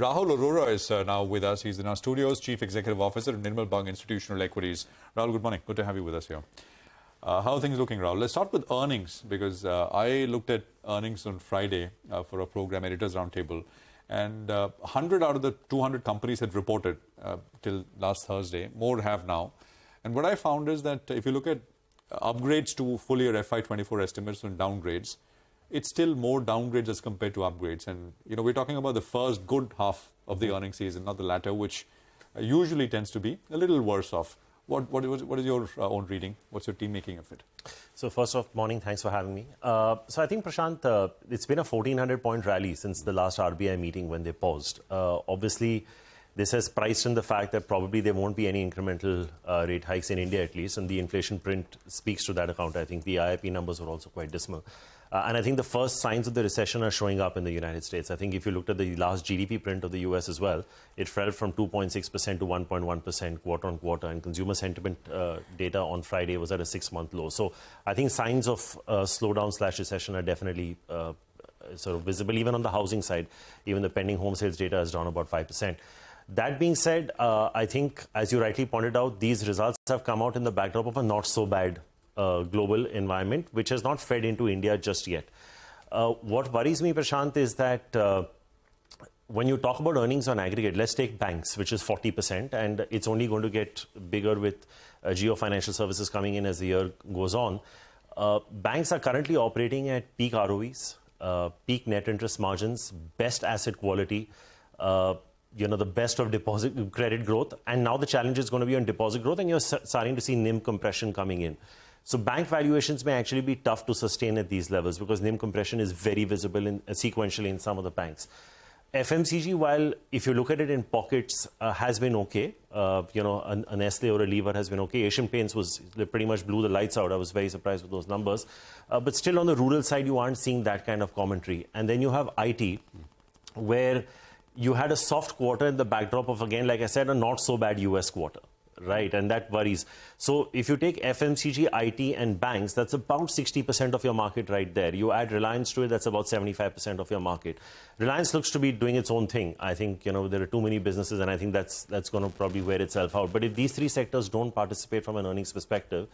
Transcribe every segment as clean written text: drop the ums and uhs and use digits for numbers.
Rahul Arora is now with us. He's in our studios, Chief Executive Officer of Nirmal Bang Institutional Equities. Rahul, good morning. Good to have you with us here. How are things looking, Rahul? Let's start with earnings, because I looked at earnings on Friday for a program, Editors Roundtable, and 100 out of the 200 companies had reported till last Thursday. More have now. And what I found is that if you look at upgrades to full year FY24 estimates and downgrades, it's still more downgrades as compared to upgrades. And, we're talking about the first good half of the earnings season, not the latter, which usually tends to be a little worse off. What is your own reading? What's your team making of it? So first off, morning, thanks for having me. So I think, Prashant, it's been a 1,400-point rally since the last RBI meeting when they paused. Obviously, this has priced in the fact that probably there won't be any incremental rate hikes in India at least, and the inflation print speaks to that account. I think the IIP numbers were also quite dismal. And I think the first signs of the recession are showing up in the United States. I think if you looked at the last GDP print of the US as well, it fell from 2.6% to 1.1% quarter on quarter, and consumer sentiment data on Friday was at a 6-month low. So I think signs of slowdown/recession are definitely sort of visible, even on the housing side. Even the pending home sales data is down about 5%. That being said, I think, as you rightly pointed out, these results have come out in the backdrop of a not so bad global environment, which has not fed into India just yet. What worries me, Prashant, is that when you talk about earnings on aggregate, let's take banks, which is 40%, and it's only going to get bigger with Jio Financial Services coming in as the year goes on. Banks are currently operating at peak ROEs, peak net interest margins, best asset quality, the best of deposit credit growth, and now the challenge is going to be on deposit growth, and you're starting to see NIM compression coming in. So bank valuations may actually be tough to sustain at these levels because NIM compression is very visible sequentially in some of the banks. FMCG, while if you look at it in pockets, has been okay. A Nestle or a Lever has been okay. Asian Paints pretty much blew the lights out. I was very surprised with those numbers. But still on the rural side, you aren't seeing that kind of commentary. And then you have IT, where you had a soft quarter in the backdrop of, again, like I said, a not so bad US quarter, right? And that worries. So if you take FMCG, IT and banks, that's about 60% of your market right there. You add Reliance to it, that's about 75% of your market. Reliance looks to be doing its own thing. I think, there are too many businesses, and I think that's going to probably wear itself out. But if these three sectors don't participate from an earnings perspective,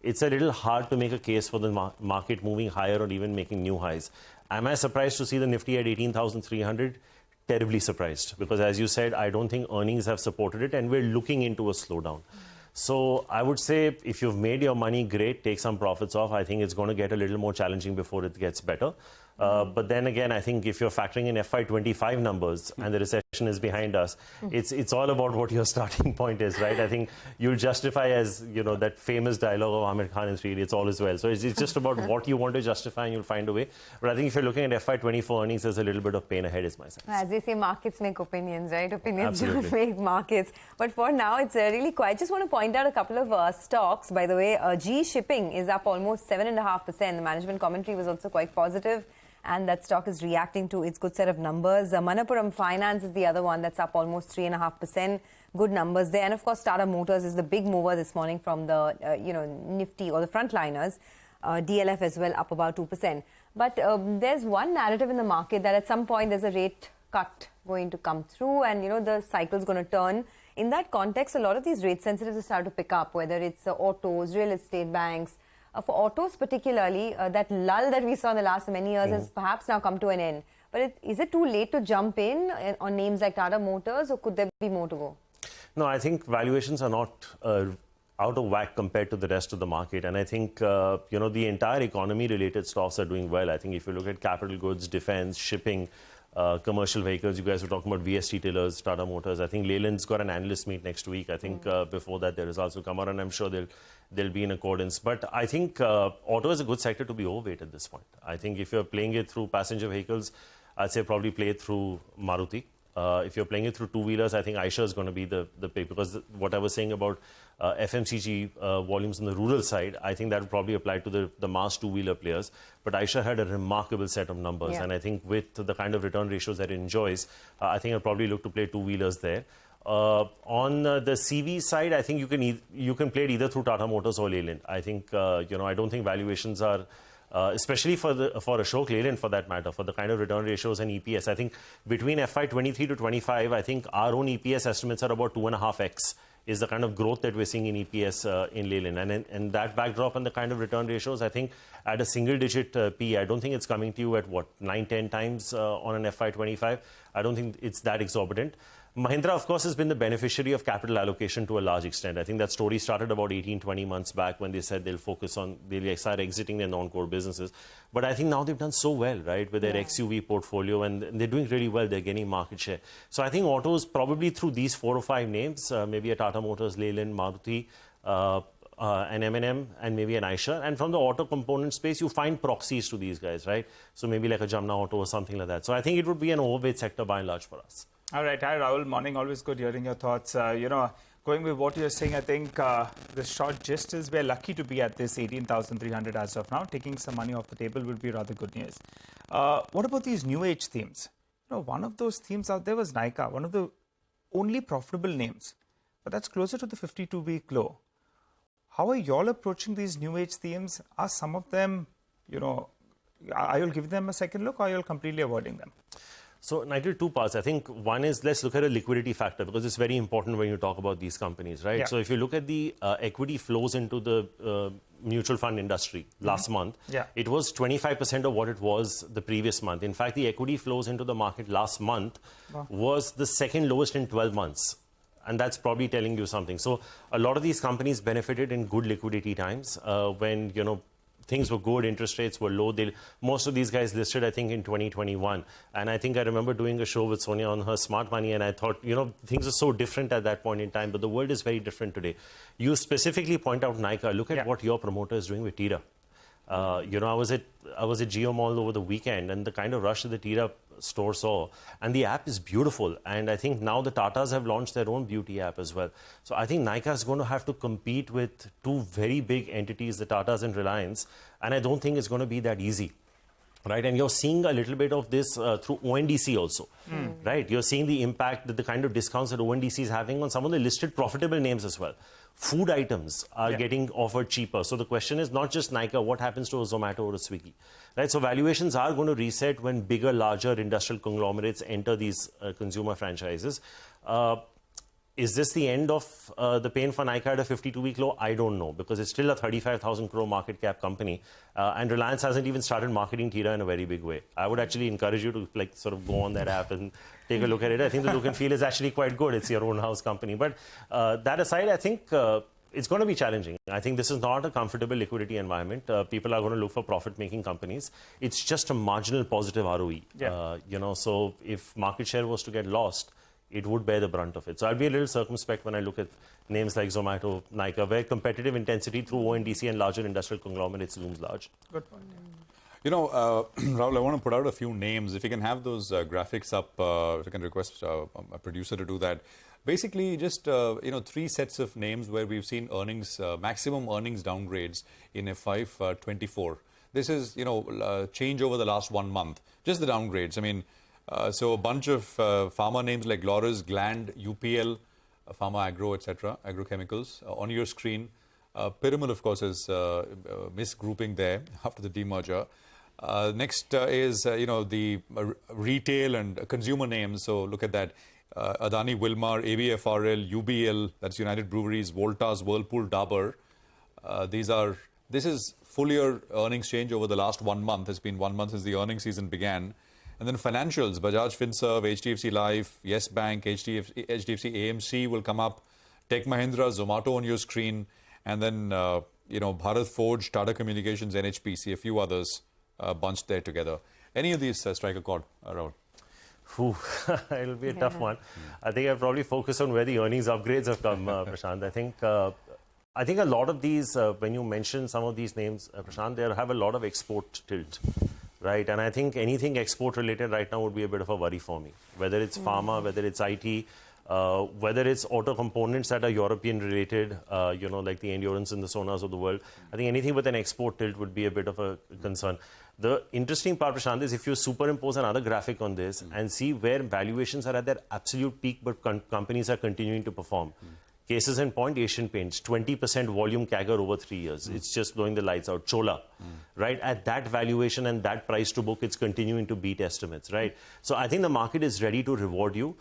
it's a little hard to make a case for the market moving higher or even making new highs. Am I surprised to see the Nifty at 18,300? Terribly surprised, because as you said, I don't think earnings have supported it, and we're looking into a slowdown. So I would say if you've made your money, great, take some profits off. I think it's going to get a little more challenging before it gets better. But then again, I think if you're factoring in FY25 numbers and the recession is behind us, it's all about what your starting point is, right? I think you'll justify, as that famous dialogue of Amir Khan in 3 Idiots, all is well. So it's just about what you want to justify, and you'll find a way. But I think if you're looking at FY24 earnings, there's a little bit of pain ahead, is my sense. As they say, markets make opinions, right? Opinions don't make markets. But for now, it's really quiet. I just want to point out a couple of stocks. By the way, GE Shipping is up almost 7.5%. The management commentary was also quite positive, and that stock is reacting to its good set of numbers. Manappuram Finance is the other one that's up almost 3.5%. Good numbers there. And of course, Tata Motors is the big mover this morning from the, Nifty or the frontliners. DLF as well, up about 2%. But there's one narrative in the market that at some point there's a rate cut going to come through, and, the cycle's going to turn. In that context, a lot of these rate sensitives start to pick up, whether it's autos, real estate, banks. For autos particularly, that lull that we saw in the last many years has perhaps now come to an end. But is it too late to jump in on names like Tata Motors, or could there be more to go? No, I think valuations are not out of whack compared to the rest of the market. And I think, the entire economy-related stocks are doing well. I think if you look at capital goods, defense, shipping, commercial vehicles, you guys were talking about VST Tillers, Tata Motors. I think Leyland's got an analyst meet next week. I think before that, the results will come out, and I'm sure they'll be in accordance. But I think auto is a good sector to be overweight at this point. I think if you're playing it through passenger vehicles, I'd say probably play it through Maruti. If you're playing it through two-wheelers, I think Eicher is going to be the pick, because what I was saying about FMCG volumes on the rural side, I think that would probably apply to the mass two-wheeler players. But Eicher had a remarkable set of numbers, and I think with the kind of return ratios that it enjoys, I think I'll probably look to play two-wheelers there. On the CV side, I think you can play it either through Tata Motors or Leyland. I think, I don't think valuations are especially for Ashok Leyland for that matter, for the kind of return ratios and EPS. I think between FY23 to 25, I think our own EPS estimates are about 2.5x is the kind of growth that we're seeing in EPS in Leyland. And that backdrop and the kind of return ratios, I think at a single-digit P, I don't think it's coming to you at, what, 9-10 times on an FY25. I don't think it's that exorbitant. Mahindra, of course, has been the beneficiary of capital allocation to a large extent. I think that story started about 18-20 months back when they said they'll start exiting their non-core businesses. But I think now they've done so well, right, with their XUV portfolio, and they're doing really well. They're gaining market share. So I think autos, probably through these 4 or 5 names, maybe a Tata Motors, Leyland, Maruti, an M&M, and maybe an Eicher. And from the auto component space, you find proxies to these guys, right? So maybe like a Jamna Auto or something like that. So I think it would be an overweight sector by and large for us. All right. Hi, Rahul. Morning. Always good hearing your thoughts. Going with what you're saying, I think the short gist is we're lucky to be at this 18,300 as of now. Taking some money off the table would be rather good news. What about these new age themes? One of those themes out there was Nykaa, one of the only profitable names. But that's closer to the 52-week low. How are you all approaching these new age themes? Are some of them, are you giving them a second look, or are you completely avoiding them? So, Nigel, 2 parts. I think one is, let's look at a liquidity factor, because it's very important when you talk about these companies, right? Yeah. So if you look at the equity flows into the mutual fund industry last month, it was 25% of what it was the previous month. In fact, the equity flows into the market last month was the second lowest in 12 months. And that's probably telling you something. So a lot of these companies benefited in good liquidity times when, things were good, interest rates were low. Most of these guys listed, I think, in 2021. And I think I remember doing a show with Sonia on her smart money, and I thought, things are so different at that point in time, but the world is very different today. You specifically point out Nykaa. Look at what your promoter is doing with Tira. I was at Geo Mall over the weekend, and the kind of rush that the Tira store saw, and the app is beautiful. And I think now the Tatas have launched their own beauty app as well. So I think Nykaa is going to have to compete with 2 very big entities, the Tatas and Reliance, and I don't think it's going to be that easy. Right, and you're seeing a little bit of this through ONDC also, right? You're seeing the impact that the kind of discounts that ONDC is having on some of the listed profitable names as well. Food items are getting offered cheaper. So the question is not just Nykaa, what happens to a Zomato or a Swiggy, right? So valuations are going to reset when bigger, larger industrial conglomerates enter these consumer franchises. Is this the end of the pain for Nykaa at a 52-week low? I don't know, because it's still a 35,000 crore market cap company. And Reliance hasn't even started marketing Tira in a very big way. I would actually encourage you to sort of go on that app and take a look at it. I think the look and feel is actually quite good. It's your own house company. But that aside, I think it's going to be challenging. I think this is not a comfortable liquidity environment. People are going to look for profit-making companies. It's just a marginal positive ROE. So if market share was to get lost, it would bear the brunt of it. So I'll be a little circumspect when I look at names like Zomato, Nykaa, where competitive intensity through ONDC and larger industrial conglomerates looms large. Good point. Rahul, I want to put out a few names. If you can have those graphics up, if I can request a producer to do that. Basically, just 3 sets of names where we've seen earnings, maximum earnings downgrades in FY24. This is, change over the last 1 month. Just the downgrades. I mean, so a bunch of pharma names like Laurus, Gland, UPL, Pharma Agro, etc., agrochemicals on your screen. Piramal, of course, is misgrouping there after the demerger. Next is, the retail and consumer names. So look at that. Adani Wilmar, ABFRL, UBL, that's United Breweries, Voltas, Whirlpool, Dabur. This is full year earnings change over the last 1 month. It's been 1 month since the earnings season began. And then financials, Bajaj Finserv, HDFC Life, Yes Bank, HDFC AMC will come up. Tech Mahindra, Zomato on your screen. And then, Bharat Forge, Tata Communications, NHPC, a few others bunched there together. Any of these strike a chord, Rahul? It'll be a tough one. I think I'll probably focus on where the earnings upgrades have come, Prashant. I think a lot of these, when you mention some of these names, Prashant, they have a lot of export tilt. Right, and I think anything export related right now would be a bit of a worry for me. Whether it's pharma, whether it's IT, whether it's auto components that are European related, like the Endurance and the Sonas of the world. I think anything with an export tilt would be a bit of a concern. The interesting part, Prashant, is if you superimpose another graphic on this and see where valuations are at their absolute peak, but companies are continuing to perform. Cases in point, Asian Paints, 20% volume CAGR over 3 years. It's just blowing the lights out. Chola, right? At that valuation and that price to book, it's continuing to beat estimates, right? So I think the market is ready to reward you.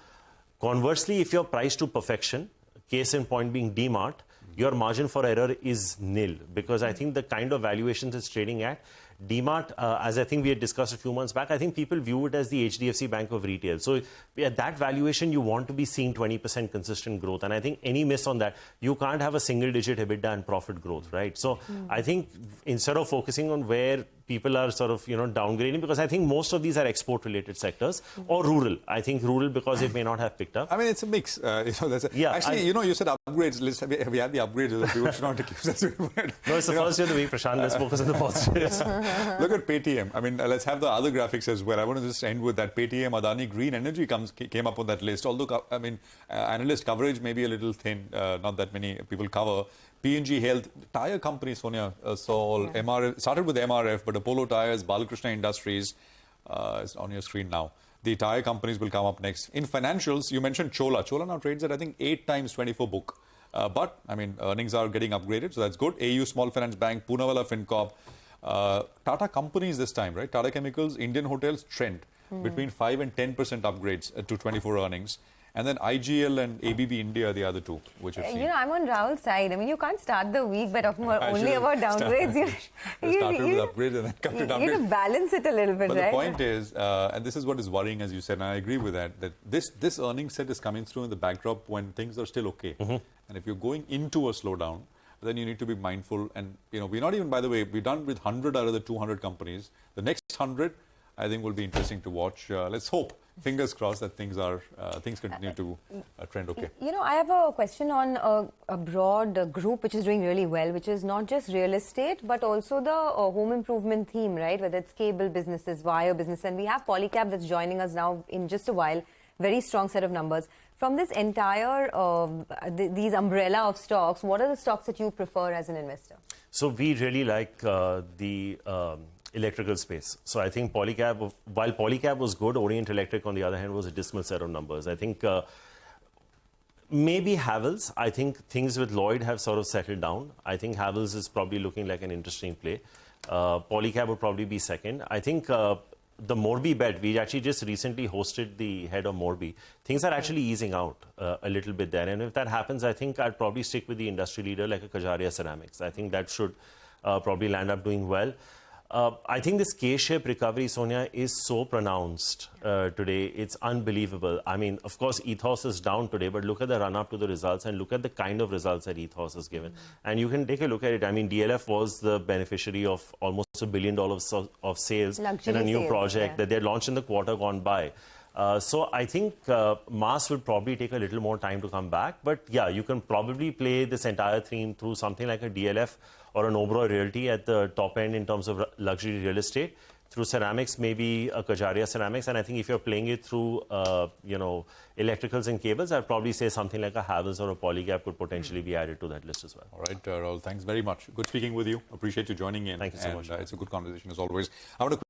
Conversely, if you're priced to perfection, case in point being DMart, your margin for error is nil, because I think the kind of valuations it's trading at, DMart, as I think we had discussed a few months back, I think people view it as the HDFC Bank of retail. So at that valuation, you want to be seeing 20% consistent growth. And I think any miss on that, you can't have a single-digit EBITDA and profit growth, right? So I think instead of focusing on where people are sort of, downgrading, because I think most of these are export-related sectors, or rural. I think rural, because it may not have picked up. I mean, it's a mix. Actually, you said upgrades. We had the upgrades. People should not accuse us. No, it's the first day of the week, Prashant. Let's focus on the positives. Look at Paytm. I mean, let's have the other graphics as well. I want to just end with that. Paytm, Adani Green Energy came up on that list. Although, I mean, analyst coverage may be a little thin. Not that many people cover. P&G Health, tire companies, Sonia, MRF, started with MRF, but Apollo Tyres, Balakrishna Industries, is on your screen now. The tire companies will come up next. In financials, you mentioned Chola. Chola now trades at, I think, 8 times 24 book. But, I mean, earnings are getting upgraded, so that's good. AU Small Finance Bank, Poonawalla FinCorp, Tata Companies this time, right? Tata Chemicals, Indian Hotels, Trent, between 5 and 10% upgrades to 24 earnings. And then IGL and ABB India are the other two, which you've seen. I'm on Rahul's side. I mean, you can't start the week by talking only about downgrades. Started with upgrades and then come to downgrades. You need to balance it a little bit, but right? the point is, and this is what is worrying, as you said, and I agree with that this earnings set is coming through in the backdrop when things are still okay. And if you're going into a slowdown, then you need to be mindful. And, we're not even, by the way, we're done with 100 out of the 200 companies. The next 100, I think, will be interesting to watch. Let's hope. Fingers crossed that things continue to trend okay. I have a question on a broad group which is doing really well, which is not just real estate, but also the home improvement theme, right? Whether it's cable businesses, wire business, and we have Polycab that's joining us now in just a while. Very strong set of numbers. From this entire, these umbrella of stocks, what are the stocks that you prefer as an investor? So we really like the electrical space. So I think Polycab, while Polycab was good, Orient Electric, on the other hand, was a dismal set of numbers. I think maybe Havells. I think things with Lloyd have sort of settled down. I think Havells is probably looking like an interesting play. Polycab would probably be second. I think the Morbi bet, we actually just recently hosted the head of Morbi. Things are actually easing out a little bit there. And if that happens, I think I'd probably stick with the industry leader like a Kajaria Ceramics. I think that should probably land up doing well. I think this K-shaped recovery, Sonia, is so pronounced today. It's unbelievable. I mean, of course, Ethos is down today, but look at the run-up to the results and look at the kind of results that Ethos has given. And you can take a look at it. I mean, DLF was the beneficiary of almost $1 billion of sales in a new project that they launched in the quarter gone by. So I think Mass will probably take a little more time to come back. But yeah, you can probably play this entire theme through something like a DLF or an Oberoi Realty at the top end in terms of luxury real estate. Through ceramics, maybe a Kajaria Ceramics. And I think if you're playing it through, electricals and cables, I'd probably say something like a Havells or a Polycab could potentially be added to that list as well. All right, Rahul, thanks very much. Good speaking with you. Appreciate you joining in. Thank you so much. It's a good conversation as always. I want to